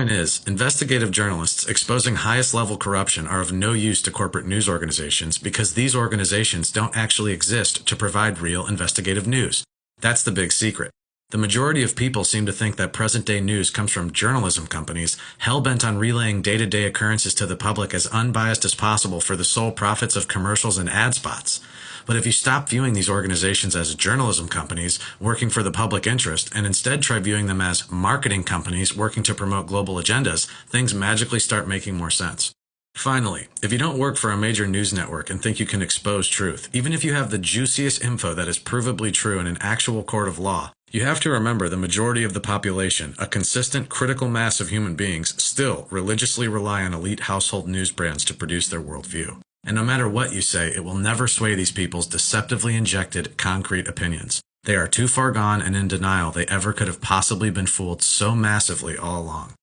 point is, investigative journalists exposing highest level corruption are of no use to corporate news organizations because these organizations don't actually exist to provide real investigative news. That's the big secret. The majority of people seem to think that present-day news comes from journalism companies hell-bent on relaying day-to-day occurrences to the public as unbiased as possible for the sole profits of commercials and ad spots. But if you stop viewing these organizations as journalism companies working for the public interest and instead try viewing them as marketing companies working to promote global agendas, things magically start making more sense. Finally, if you don't work for a major news network and think you can expose truth, even if you have the juiciest info that is provably true in an actual court of law, you have to remember the majority of the population, a consistent critical mass of human beings, still religiously rely on elite household news brands to produce their worldview. And no matter what you say, it will never sway these people's deceptively injected, concrete opinions. They are too far gone and in denial they ever could have possibly been fooled so massively all along.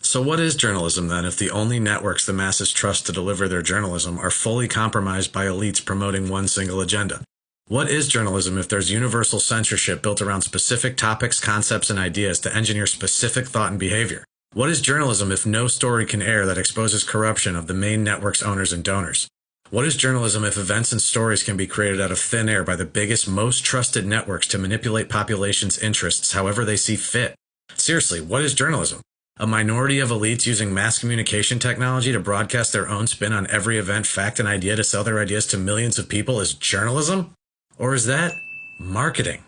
So what is journalism then if the only networks the masses trust to deliver their journalism are fully compromised by elites promoting one single agenda? What is journalism if there's universal censorship built around specific topics, concepts, and ideas to engineer specific thought and behavior? What is journalism if no story can air that exposes corruption of the main network's owners and donors? What is journalism if events and stories can be created out of thin air by the biggest, most trusted networks to manipulate populations' interests however they see fit? Seriously, what is journalism? A minority of elites using mass communication technology to broadcast their own spin on every event, fact, and idea to sell their ideas to millions of people is journalism? Or is that marketing?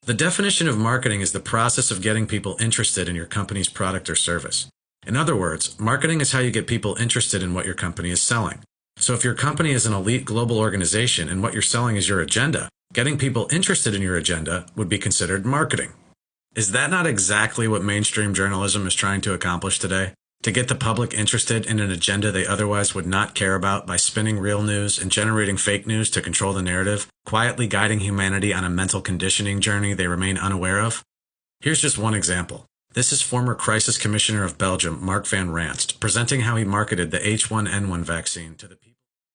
The definition of marketing is the process of getting people interested in your company's product or service. In other words, marketing is how you get people interested in what your company is selling. So if your company is an elite global organization and what you're selling is your agenda, getting people interested in your agenda would be considered marketing. Is that not exactly what mainstream journalism is trying to accomplish today? To get the public interested in an agenda they otherwise would not care about by spinning real news and generating fake news to control the narrative, quietly guiding humanity on a mental conditioning journey they remain unaware of? Here's just one example. This is former Crisis Commissioner of Belgium, Mark van Ranst, presenting how he marketed the H1N1 vaccine to the people.